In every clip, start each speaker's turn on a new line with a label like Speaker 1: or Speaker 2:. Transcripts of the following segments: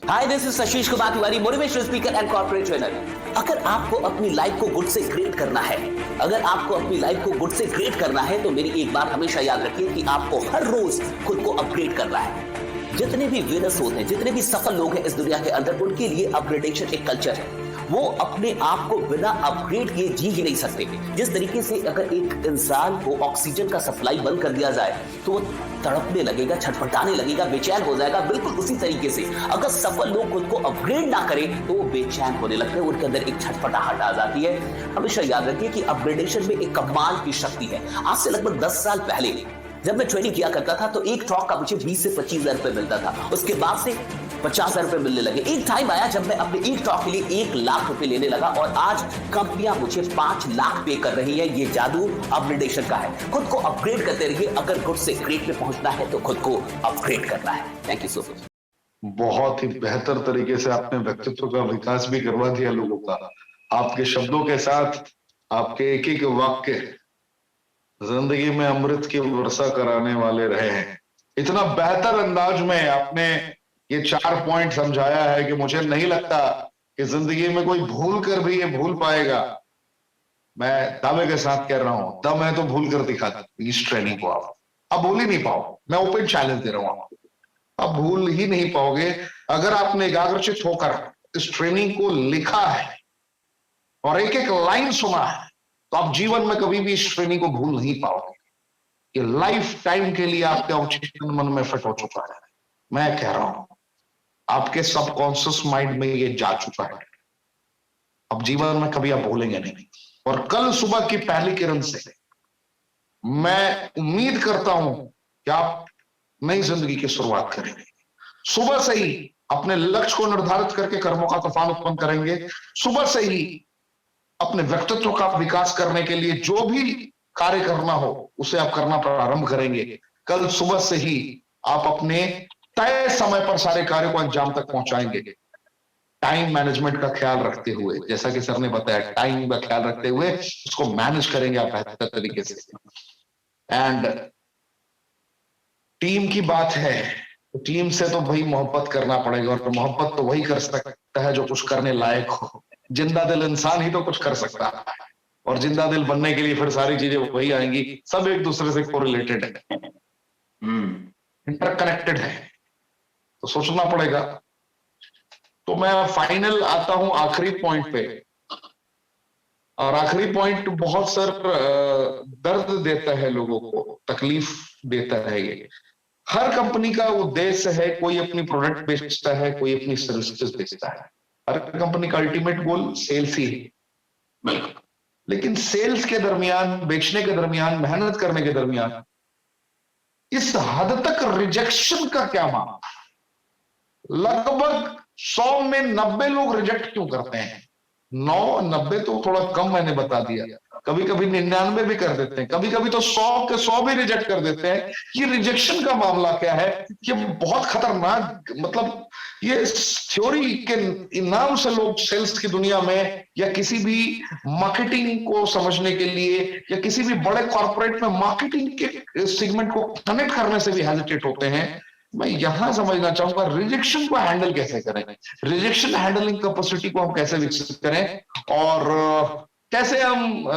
Speaker 1: Hi, this is Sashish Kumar Tiwari, motivational speaker and corporate trainer. अगर आपको अपनी लाइफ को गुड से ग्रेट करना है, अगर आपको अपनी लाइफ को गुड से ग्रेट करना है, तो मेरी एक बात हमेशा याद रखिए कि आपको हर रोज खुद को अपग्रेड करना है। जितने भी विनर्स होते हैं, जितने भी सफल लोग हैं इस दुनिया के अंदर, उनके लिए अपग्रेडेशन एक कल्चर है। वो अपने आप को बिना अपग्रेड किए जी ही नहीं सकते। जिस तरीके से अगर एक इंसान को ऑक्सीजन का सप्लाई बंद कर दिया जाए तो वो तड़पने लगेगा, छटपटाने लगेगा, बेचैन हो जाएगा। बिल्कुल उसी तरीके से अगर सफल लोग खुद को अपग्रेड ना करें तो वो बेचैन होने लगते हैं, उनके अंदर एक छटपटाहट आ जाती है। हमेशा याद रखिए कि अपग्रेडेशन में एक कमाल की शक्ति है। आज से लगभग 10 साल पहले जब मैं ट्रेनिंग किया करता था तो एक टॉक का मुझे 20 से 25 हजार रुपए मिलता था। उसके बाद से 50 हजार रुपए मिलने लगे। एक टाइम आया जब मैं अपने एक टॉक के लिए 1 लाख रुपए लेने लगा और आज कंपनियां मुझे 5 लाख पे कर रही है। ये जादू अपग्रेडेशन का है। खुद को अपग्रेड करते रहिए। अगर गुड से ग्रेट में पहुंचना है तो खुद को अपग्रेड करना है। Thank you so much.
Speaker 2: बहुत ही बेहतर तरीके से आपने व्यक्तित्व का विकास भी करवा दिया लोगों का। आपके शब्दों के साथ आपके एक एक वाक्य जिंदगी में अमृत की वर्षा कराने वाले रहे हैं। इतना बेहतर अंदाज में आपने ये 4 पॉइंट समझाया है कि मुझे नहीं लगता कि जिंदगी में कोई भूल कर भी ये भूल पाएगा। मैं दावे के साथ कह रहा हूं, दम है तो भूल कर दिखा इस ट्रेनिंग को। आप अब भूल ही नहीं पाओ। मैं ओपन चैलेंज दे रहा हूं आपको, अब भूल ही नहीं पाओगे। अगर आपने एकाग्रचित होकर इस ट्रेनिंग को लिखा है और एक एक लाइन सुना है तो आप जीवन में कभी भी इस ट्रेनिंग को भूल नहीं पाओगे। ये लाइफ टाइम के लिए आपके अवचेतन मन में फिट हो चुका है। मैं कह रहा हूं आपके सबकॉन्शियस माइंड में ये जा चुका है। अब जीवन में कभी आप भूलेंगे नहीं। और कल सुबह की पहली किरण से मैं उम्मीद करता हूं कि आप नई जिंदगी की शुरुआत करेंगे। सुबह से ही अपने लक्ष्य को निर्धारित करके कर्मों का तूफान उत्पन्न करेंगे। सुबह से ही अपने व्यक्तित्व का विकास करने के लिए जो भी कार्य करना हो उसे आप करना प्रारंभ करेंगे। कल सुबह से ही आप अपने तय समय पर सारे कार्यों को अंजाम तक पहुंचाएंगे। टाइम मैनेजमेंट का ख्याल रखते हुए, जैसा कि सर ने बताया, टाइम का ख्याल रखते हुए उसको मैनेज करेंगे आप बेहतर तरीके से। एंड टीम की बात है तो टीम से तो भाई मोहब्बत करना पड़ेगा, और मोहब्बत तो वही कर सकता है जो कुछ करने लायक हो। जिंदा दिल इंसान ही तो कुछ कर सकता है, और जिंदा दिल बनने के लिए फिर सारी चीजें वही आएंगी। सब एक दूसरे से कोरिलेटेड है, इंटरकनेक्टेड है, तो सोचना पड़ेगा। तो मैं फाइनल आता हूं आखिरी पॉइंट पे, और आखिरी पॉइंट बहुत सर दर्द देता है, लोगों को तकलीफ देता है। ये हर कंपनी का उद्देश्य है, कोई अपनी प्रोडक्ट बेचता है, कोई अपनी सर्विसेज बेचता है। हर कंपनी का अल्टीमेट गोल सेल्स ही है। लेकिन सेल्स के दरमियान, बेचने के दरमियान, मेहनत करने के दरमियान इस हद तक रिजेक्शन का क्या मामला? लगभग 100 में 90 लोग रिजेक्ट क्यों करते हैं? 90 तो थोड़ा कम मैंने बता दिया, कभी कभी 99 भी कर देते हैं, कभी कभी तो 100 के 100 भी रिजेक्ट कर देते हैं। ये रिजेक्शन का मामला क्या है? ये बहुत खतरनाक, मतलब ये थ्योरी के नाम से लोग सेल्स की दुनिया में या किसी भी मार्केटिंग को समझने के लिए या किसी भी बड़े कॉर्पोरेट में मार्केटिंग के सेगमेंट को कनेक्ट करने से भी हेजिटेट होते हैं। मैं यहां समझना चाहूंगा रिजेक्शन को हैंडल कैसे करें, रिजेक्शन हैंडलिंग कैपेसिटी को हम कैसे विकसित करें, और कैसे हम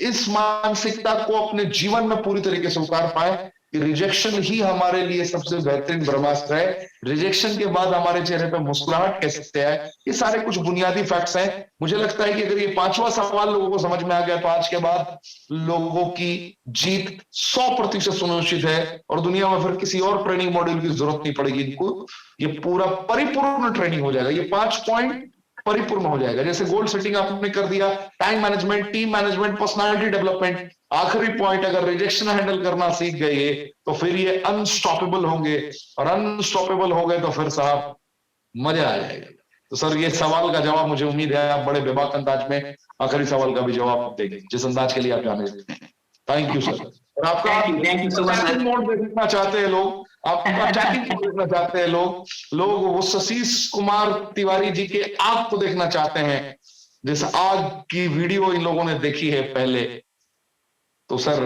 Speaker 2: इस मानसिकता को अपने जीवन में पूरी तरीके से उतार पाए कि रिजेक्शन ही हमारे लिए सबसे बेहतरीन ब्रह्मास्त्र है। रिजेक्शन के बाद हमारे चेहरे पर मुस्कुराहट कैसे आए, ये सारे कुछ बुनियादी फैक्ट्स हैं। मुझे लगता है कि अगर ये 5वां सवाल लोगों को समझ में आ गया तो आज के बाद लोगों की जीत 100% सुनिश्चित है, और दुनिया में फिर किसी और ट्रेनिंग मॉड्यूल की जरूरत नहीं पड़ेगी इनको। ये पूरा परिपूर्ण ट्रेनिंग हो जाएगा। ये 5 पॉइंट परिपूर्ण हो जाएगा। जैसे गोल सेटिंग आपने कर दिया, time management, team management, personality development, आखिरी पॉइंट अगर रिजेक्शन हैंडल करना सीख गए तो फिर ये अनस्टॉपेबल होंगे, और अनस्टॉपेबल हो गए तो फिर साहब मजा आ जाएगा। तो सर ये सवाल का जवाब मुझे उम्मीद है आप बड़े बेबाक अंदाज में आखिरी सवाल का भी जवाब देंगे, जिस अंदाज के लिए आप जाने देते हैं। Thank you sir. और आपका चैटिंग मोड देखना चाहते हैं लोग, आपका चैटिंग मोड देखना चाहते हैं लोग वो सशीश कुमार तिवारी जी के आग को देखना चाहते हैं, जैसे आग की वीडियो इन लोगों ने देखी है पहले। तो सर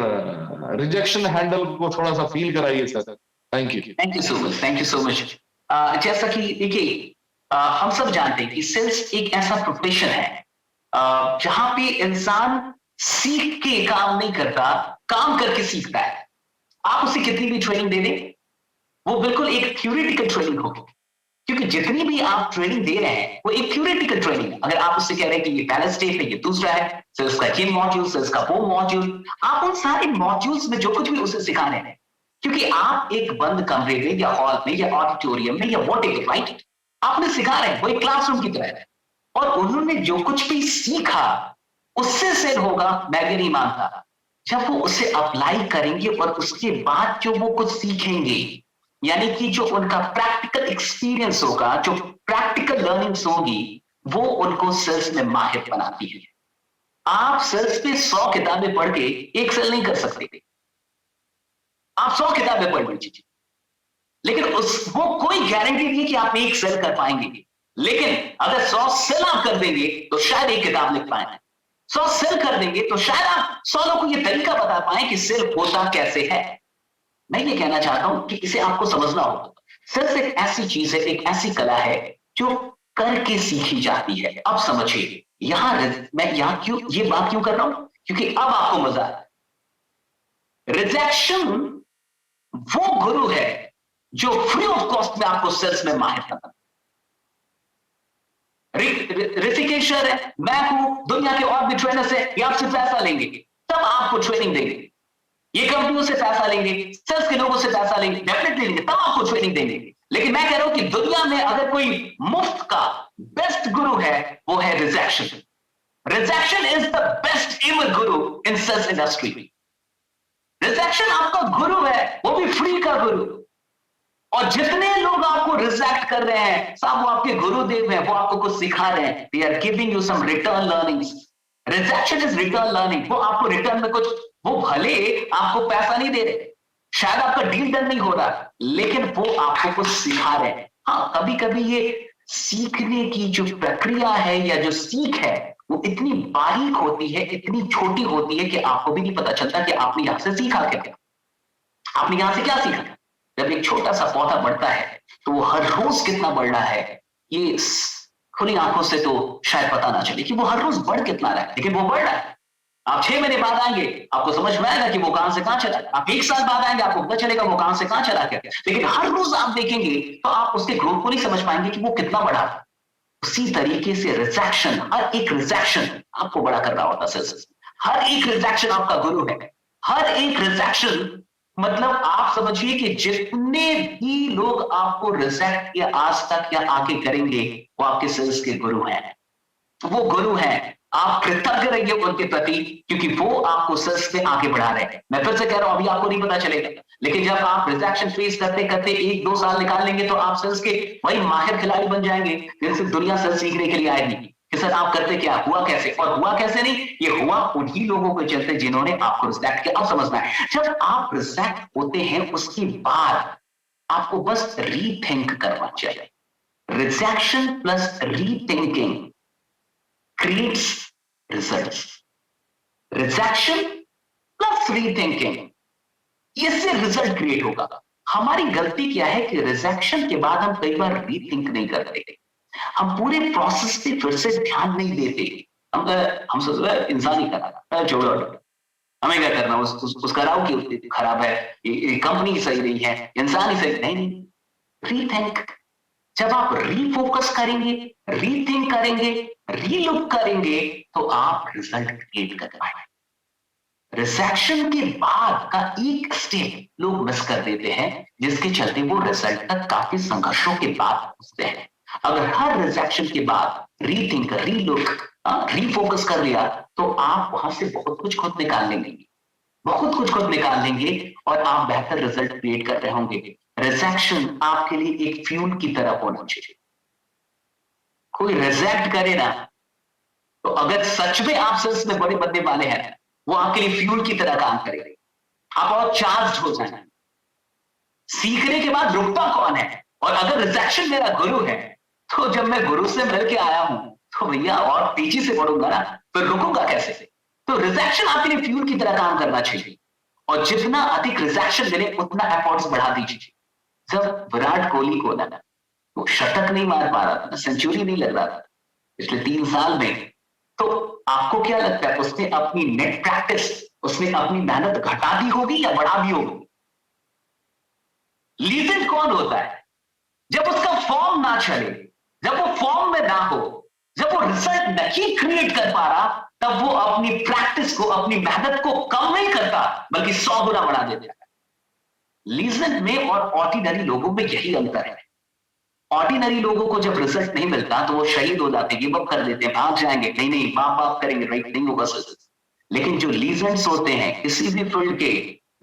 Speaker 2: रिजेक्शन हैंडल को थोड़ा सा फील कराइए sir. Thank you.
Speaker 1: Thank you so much, thank you so much. जैसा कि देखिए हम सब जानते हैं कि सेल्स एक ऐसा प्रोफेशन है जहां पे इंसान सीख के काम नहीं करता, काम करके सीखता है। आप उसे कितनी भी ट्रेनिंग दे दें, वो बिल्कुल एक थ्योरेटिकल ट्रेनिंग होगी, क्योंकि जितनी भी आप ट्रेनिंग दे रहे हैं वो एक थ्योरेटिकल ट्रेनिंग है। अगर आप उससे कह रहे हैं कि ये पहला स्टेप है, ये दूसरा है, फिर उसका ये मॉड्यूल, फिर उसका वो मॉड्यूल, आप उन सारे मॉड्यूल्स में जो कुछ भी उसे सिखा रहे हैं, क्योंकि आप एक बंद कमरे में या हॉल में या ऑडिटोरियम में या व्हाटएवर, राइट, आपने सिखा रहे हैं, वो एक क्लासरूम की तरह है। और उन्होंने जो कुछ भी सीखा उससे सेल होगा, मैं भी नहीं मानता। जब वो उसे अप्लाई करेंगे और उसके बाद जो वो कुछ सीखेंगे, यानी कि जो उनका प्रैक्टिकल एक्सपीरियंस होगा, जो प्रैक्टिकल लर्निंग्स होगी, वो उनको सेल्स में माहिर बनाती है। आप सेल्स पे 100 किताबें पढ़ के एक सेल नहीं कर सकते। आप 100 किताबें पढ़ लीजिए, लेकिन वो कोई गारंटी नहीं है कि आप एक सेल कर पाएंगे। लेकिन अगर 100 सेल आप कर देंगे तो शायद एक किताब लिख पाएंगे। 100 सेल कर देंगे तो शायद आप 100 लोगों को यह तरीका बता पाए कि सेल होता कैसे है। मैं ये कहना चाहता हूं कि इसे आपको समझना होगा। सेल्स एक ऐसी चीज है, एक ऐसी कला है जो करके सीखी जाती है। अब समझिए, मैं यहां ये बात क्यों कर रहा हूं, क्योंकि अब आपको मजा आए। रिजेक्शन वो गुरु है जो फ्री ऑफ कॉस्ट में आपको सेल्स में माहिर करता। ऋषिकेश है, मैं हूं, दुनिया के और भी ट्रेनर्स है, ये आपसे पैसा लेंगे तब आपको ट्रेनिंग देंगे। ये कंपनियों से पैसा लेंगे, सेल्स के लोगों से पैसा लेंगे, डेफिनेटली लेंगे, तब आपको ट्रेनिंग देंगे। लेकिन मैं कह रहा हूं कि दुनिया में अगर कोई मुफ्त का बेस्ट गुरु है, वो है rejection. Rejection is the best ever Guru in sales industry. Rejection आपका गुरु है, वो भी फ्री का गुरु। और जितने लोग आपको रिजेक्ट कर रहे हैं, साहब वो आपके गुरुदेव हैं, वो आपको कुछ सिखा रहे हैं। They are giving you some return learnings. Rejection is return learning. वो आपको रिटर्न में कुछ, वो भले आपको पैसा नहीं दे रहे, शायद आपका डील डन नहीं हो रहा, लेकिन वो आपको कुछ सिखा रहे हैं। हाँ, कभी कभी ये सीखने की जो प्रक्रिया है या जो सीख है, वो इतनी बारीक होती है, इतनी छोटी होती है कि आपको भी नहीं पता चलता कि आपने यहां से सीखा क्या। आपने यहां से क्या सीखा। जब एक छोटा सा पौधा बढ़ता है तो वो हर रोज कितना बढ़ रहा है, ये खुली आंखों से तो शायद पता ना चले कि वो हर रोज बढ़ कितना रहा है, लेकिन वो बढ़ रहा है। आप 6 महीने बाद आएंगे, आपको समझ में आएगा कि वो कहां से कहां चला। आप 1 साल बाद आएंगे, आपको पता चलेगा वो कहां से कहां चला गया। लेकिन हर रोज आप देखेंगे तो आप उसके ग्रोथ को नहीं समझ पाएंगे कि वो कितना बढ़ा। उसी तरीके से रिजेक्शन, हर एक रिजेक्शन आपको बड़ा कर रहा होता है। हर एक रिजेक्शन आपका गुरु है। हर एक रिजेक्शन मतलब आप समझिए कि जितने भी लोग आपको रिजेक्ट या आज तक या आगे करेंगे, वो आपके सेल्स के गुरु हैं। वो गुरु हैं। आप कृतज्ञ रहिए उनके प्रति, क्योंकि वो आपको सेल्स में आगे बढ़ा रहे हैं। मैं फिर से कह रहा हूं, अभी आपको नहीं पता चलेगा, लेकिन जब आप रिजेक्शन फेस करते करते 1-2 साल निकाल लेंगे तो आप सेल्स के वही माहिर खिलाड़ी बन जाएंगे, जिनसे दुनिया सेल्स सीखने के लिए आएगी कि सर आप करते क्या, हुआ कैसे। और हुआ कैसे नहीं, ये हुआ उन्हीं लोगों के चलते जिन्होंने आपको रिजेक्ट किया। अब समझना है, जब आप रिजेक्ट होते हैं उसके बाद आपको बस रीथिंक करना चाहिए। Rejection plus rethinking creates results. Rejection plus rethinking, इससे रिजल्ट क्रिएट होगा। हमारी गलती क्या है कि रिजेक्शन के बाद हम कई बार रीथिंक नहीं करते, हम पूरे प्रोसेस पे फिर से ध्यान नहीं देते। हम सोच रहे हैं इंसान ही करा, छोड़ो हमें क्या करना, उसका राव क्यों खराब है, ये कंपनी सही नहीं है, इंसान ही सही नहीं। रीथिंक, जब आप रीफोकस करेंगे, रीथिंक करेंगे, रीलुक करेंगे, तो आप रिजल्ट क्रिएट कर पाएंगे। रिजेक्शन के बाद का एक स्टेप लोग मिस कर देते हैं, जिसके चलते वो रिजल्ट तक काफी संघर्षों के बाद पहुंचते हैं। अगर हर रिजेक्शन के बाद रीथिंक, रीलुक, रीफोकस कर लिया, तो आप वहां से बहुत कुछ खुद निकाल लेंगे, बहुत कुछ खुद निकाल लेंगे और आप बेहतर रिजल्ट क्रिएट कर रहे होंगे। रिजेक्शन आपके लिए एक फ्यूल की तरह होना चाहिए। कोई रिजेक्ट करे ना, तो अगर सच में आप सेल्स में बड़े बनने वाले हैं, वो आपके लिए फ्यूल की तरह काम करेंगे। आप और चार्ज हो जाएंगे। सीखने के बाद रुकता कौन है, और अगर रिजेक्शन मेरा गुरु है, तो जब मैं गुरु से मिलके आया हूं तो भैया और तेजी से बढ़ूंगा ना, फिर रुकूंगा कैसे से। तो रिजेक्शन आपके लिए फ्यूल की तरह काम करना चाहिए, और जितना अधिक रिजेक्शन मिले उतना एफर्ट्स बढ़ा दीजिए। जब विराट कोहली को ना वो शतक नहीं मार पा रहा था, सेंचुरी नहीं लग रहा था पिछले 3 साल में, तो आपको क्या लगता है उसने अपनी नेट प्रैक्टिस, उसने अपनी मेहनत घटा दी होगी या बढ़ा दी होगी? लीजेंड कौन होता है? जब उसका फॉर्म ना चले, जब वो फॉर्म में ना हो, जब वो रिजल्ट नहीं क्रिएट कर पा रहा, तब वो अपनी प्रैक्टिस को, अपनी मेहनत को कम नहीं करता, बल्कि 100 गुना बढ़ा देता है। लीजेंड में और ऑर्डिनरी लोगों में यही अंतर है। ऑर्डिनरी लोगों को जब रिजल्ट नहीं मिलता तो वो शहीद हो जाते, गिव अप कर देते हैं, भाग जाएंगे, नहीं नहीं बाप बाप करेंगे, राइट नहीं होगा सक्सेस। लेकिन जो लीजेंड्स होते हैं किसी भी फील्ड के,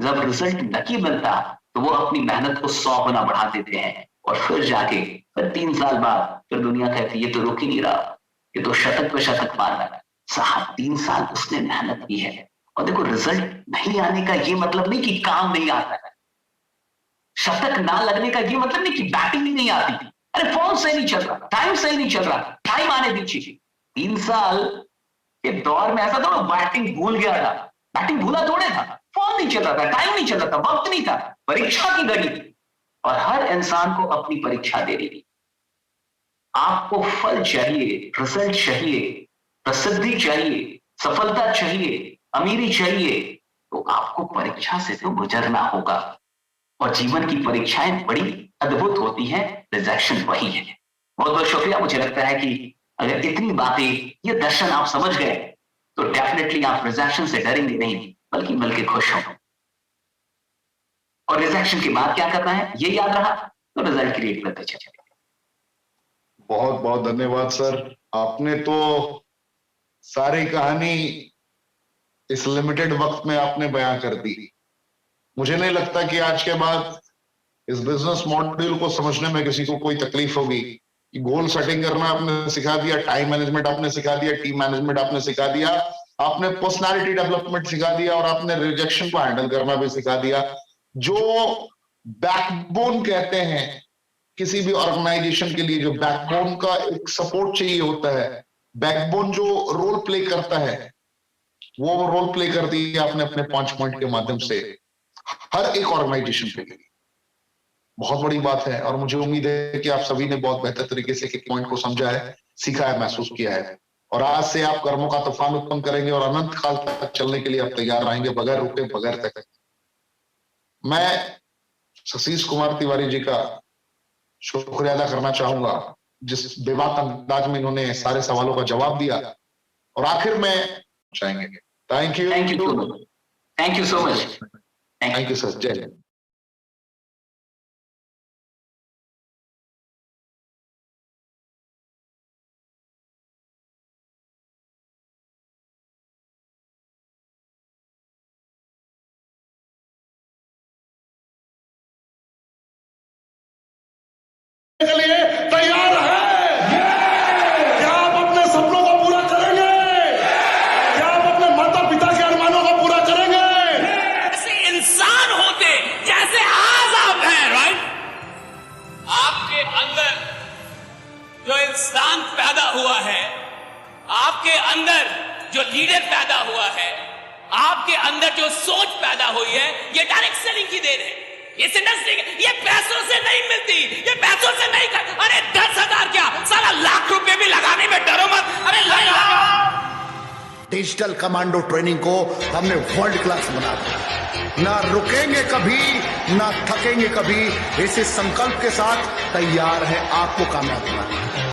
Speaker 1: जब रिजल्ट नहीं मिलता तो वो अपनी मेहनत को 100 गुना बढ़ा देते हैं, और फिर जाके फिर 3 साल बाद फिर दुनिया कहती है ये तो रुक ही नहीं रहा, ये तो शतक पे शतक मार रहा है। साहब 3 साल उसने मेहनत की है, और देखो रिजल्ट नहीं आने का ये मतलब नहीं कि काम नहीं आता है, शतक ना लगने का ये मतलब नहीं कि बैटिंग ही नहीं आती, अरे फॉर्म सही नहीं चल रहा, टाइम सही नहीं चल रहा, टाइम आने दीजिए। 3 साल के दौर में ऐसा थोड़ा बैटिंग भूल गया था, बैटिंग भूला थोड़े था, फॉर्म नहीं चल रहा था, टाइम नहीं चल रहा था, वक्त नहीं था, परीक्षा की घड़ी थी, और हर इंसान को अपनी परीक्षा दे रही थी। आपको फल चाहिए, रिजल्ट चाहिए, प्रसिद्धि चाहिए, सफलता चाहिए, अमीरी चाहिए, तो आपको परीक्षा से तो गुजरना होगा, और जीवन की परीक्षाएं बड़ी अद्भुत होती हैं, रिजेक्शन वही है। बहुत बहुत शुक्रिया। मुझे लगता है कि अगर इतनी बातें, ये दर्शन आप समझ गए तो डेफिनेटली आप रिजेक्शन से डरेंगे नहीं, बल्कि मिलकर खुश होंगे। और रिजेक्शन के बाद क्या करना है ये याद रहा तो रिजल्ट क्रिएट करते चले।
Speaker 2: बहुत बहुत धन्यवाद सर, आपने तो सारी कहानी इस लिमिटेड वक्त में आपने बयां कर दी। मुझे नहीं लगता कि आज के बाद इस बिजनेस मॉड्यूल को समझने में किसी को कोई तकलीफ होगी कि गोल सेटिंग करना आपने सिखा दिया, टाइम मैनेजमेंट आपने सिखा दिया, टीम मैनेजमेंट आपने सिखा दिया, आपने पर्सनालिटी डेवलपमेंट सिखा दिया, और आपने रिजेक्शन को हैंडल करना भी सिखा दिया। जो बैकबोन कहते हैं किसी भी ऑर्गेनाइजेशन के लिए, जो बैकबोन का एक सपोर्ट चाहिए होता है, बैकबोन जो रोल प्ले करता है, वो रोल प्ले कर दी आपने अपने 5 पॉइंट के माध्यम से हर एक ऑर्गेनाइजेशन के लिए। बहुत बड़ी बात है, और मुझे उम्मीद है कि आप सभी ने बहुत बेहतर तरीके से एक पॉइंट को समझा है, सीखा है, महसूस किया है, और आज से आप कर्मों का तूफान उत्पन्न करेंगे और अनंत काल तक चलने के लिए आप तैयार रहेंगे, बगैर रुके, बगैर तक। मैं शशीष कुमार तिवारी जी का शुक्रिया अदा करना चाहूंगा, जिस बेबाक अंदाज में इन्होंने सारे सवालों का जवाब दिया, और आखिर में चाहेंगे thank you
Speaker 1: so much.
Speaker 2: Thank you sir. जय हिंद।
Speaker 3: के लिए तैयार है? क्या आप अपने सपनों को पूरा करेंगे? क्या आप अपने माता पिता के अरमानों को पूरा करेंगे?
Speaker 4: ऐसे इंसान होते जैसे आज आप हैं, राइट? आपके अंदर जो इंसान पैदा हुआ है, आपके अंदर जो लीडर पैदा हुआ है, आपके अंदर जो सोच पैदा हुई है, ये डायरेक्ट सेलिंग की देन है। इस इंडस्ट्री ये पैसों से नहीं मिलती, ये पैसों से नहीं कर, अरे 10,000 क्या, साला लाख रुपए भी लगाने में डरो मत। अरे
Speaker 5: डिजिटल कमांडो ट्रेनिंग को हमने वर्ल्ड क्लास बना दिया। ना रुकेंगे कभी, ना थकेंगे कभी, इसी संकल्प के साथ तैयार है आपको कामयाब बनाने।